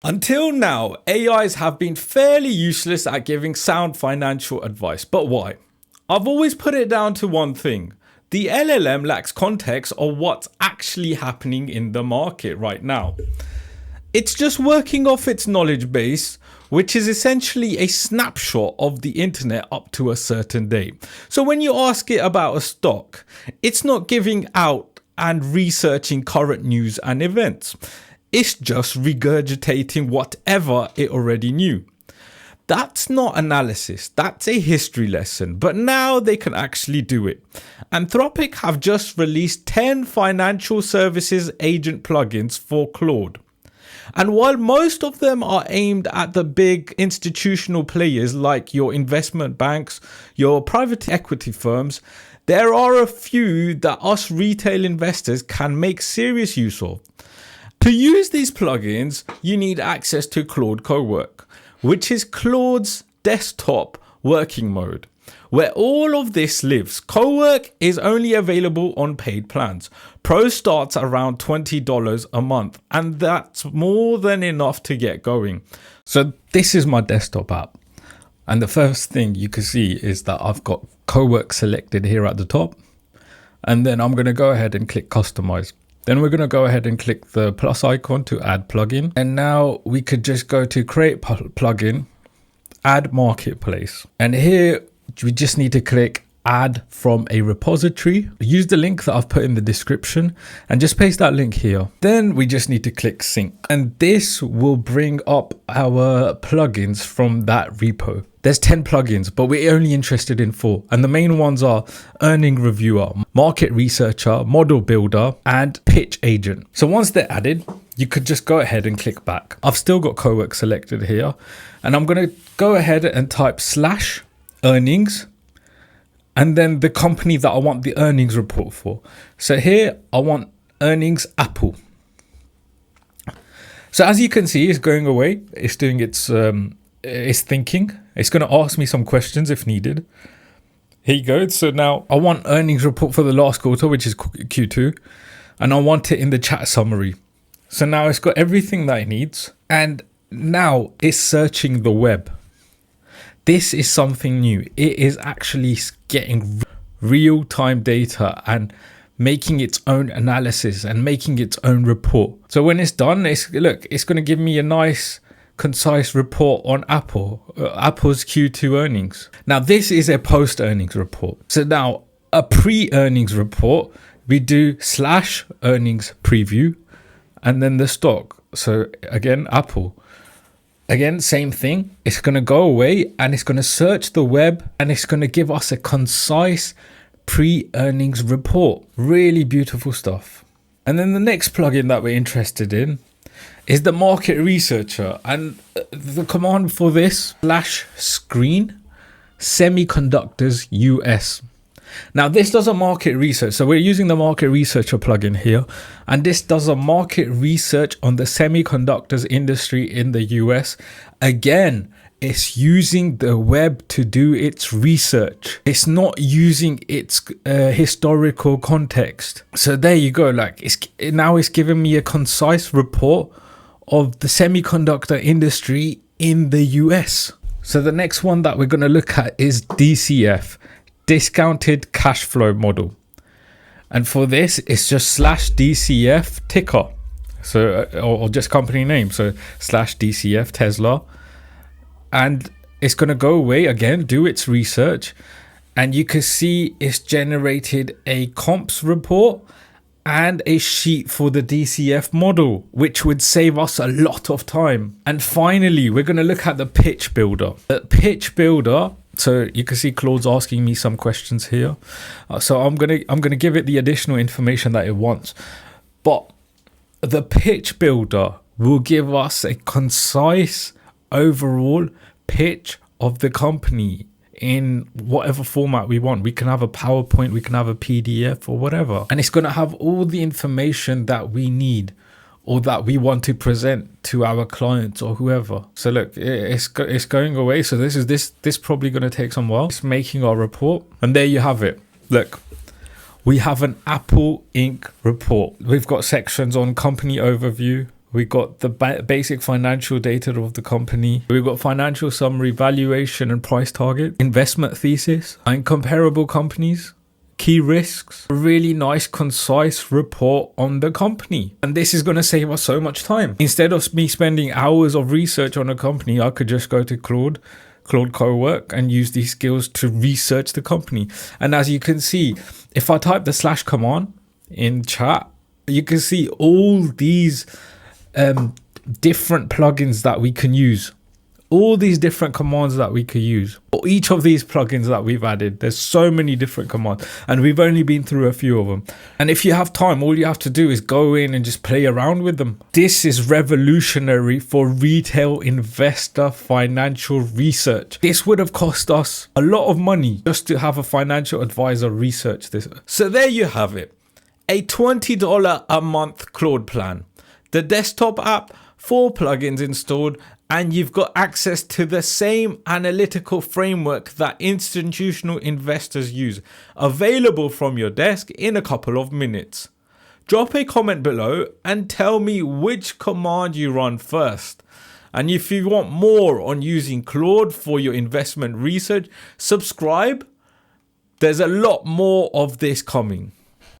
Until now, AIs have been fairly useless at giving sound financial advice. But why? I've always put it down to one thing. The LLM lacks context of what's actually happening in the market right now. It's just working off its knowledge base, which is essentially a snapshot of the internet up to a certain date. So when you ask it about a stock, it's not giving out and researching current news and events. It's just regurgitating whatever it already knew. That's not analysis, that's a history lesson, but now they can actually do it. Anthropic have just released 10 financial services agent plugins for Claude. And while most of them are aimed at the big institutional players like your investment banks, your private equity firms, there are a few that us retail investors can make serious use of. To use these plugins, you need access to Claude Cowork, which is Claude's desktop working mode, where all of this lives. Cowork is only available on paid plans. Pro starts around $20 a month, and that's more than enough to get going. So this is my desktop app. And the first thing you can see is that I've got Cowork selected here at the top. And then I'm going to go ahead and click customize. Then we're going to go ahead and click the plus icon to add plugin. And now we could just go to create plugin, add marketplace. And here we just need to click add from a repository. Use the link that I've put in the description and just paste that link here. Then we just need to click sync. And this will bring up our plugins from that repo. There's 10 plugins, but we're only interested in 4. And the main ones are Earning Reviewer, Market Researcher, Model Builder, and Pitch Agent. So once they're added, you could just go ahead and click back. I've still got Cowork selected here. And I'm going to go ahead and type /earnings. And then the company that I want the earnings report for. So here I want earnings Apple. So as you can see, it's going away. It's doing its thinking. It's going to ask me some questions if needed. Here you go. So now I want earnings report for the last quarter, which is Q2. And I want it in the chat summary. So now it's got everything that it needs. And now it's searching the web. This is something new. It is actually getting real-time data and making its own analysis and making its own report. So when it's done, it's going to give me a nice, concise report on Apple's Q2 earnings. Now, this is a post-earnings report. So now, a pre-earnings report, we do /earnings preview and then the stock. So again, Apple. Again, same thing. It's going to go away and it's going to search the web and it's going to give us a concise pre-earnings report. Really beautiful stuff. And then the next plugin that we're interested in is the Market Researcher. And the command for this, /screen semiconductors US. Now this does a market research. So we're using the Market Researcher plugin here. And this does a market research on the semiconductors industry in the US. Again, it's using the web to do its research. It's not using its historical context. So there you go. Now it's giving me a concise report of the semiconductor industry in the US. So the next one that we're going to look at is DCF. Discounted cash flow model. And for this, it's just /DCF ticker. So, or just company name. So /DCF Tesla. And it's going to go away again, do its research. And you can see it's generated a comps report and a sheet for the DCF model, which would save us a lot of time. And finally, we're going to look at the pitch builder. The pitch builder. So you can see Claude's asking me some questions here. So I'm gonna give it the additional information that it wants. But the pitch builder will give us a concise overall pitch of the company in whatever format we want. We can have a PowerPoint, we can have a PDF or whatever. And it's gonna have all the information that we need or that we want to present to our clients or whoever. So look, it's going away. So this probably going to take some while. It's making our report. And there you have it. Look, we have an Apple Inc. report. We've got sections on company overview, We got the basic financial data of the company. We've got financial summary, valuation and price target, investment thesis, and comparable companies, key risks, a really nice, concise report on the company. And this is going to save us so much time. Instead of me spending hours of research on a company, I could just go to Claude Cowork and use these skills to research the company. And as you can see, if I type the / command in chat, you can see all these different plugins that we can use, all these different commands that we could use. For each of these plugins that we've added, there's so many different commands, and we've only been through a few of them. And if you have time, all you have to do is go in and just play around with them. This is revolutionary for retail investor financial research. This would have cost us a lot of money just to have a financial advisor research this. So there you have it, a $20 a month Claude plan. The desktop app, 4 plugins installed, and you've got access to the same analytical framework that institutional investors use, available from your desk in a couple of minutes. Drop a comment below and tell me which command you run first. And if you want more on using Claude for your investment research, subscribe. There's a lot more of this coming.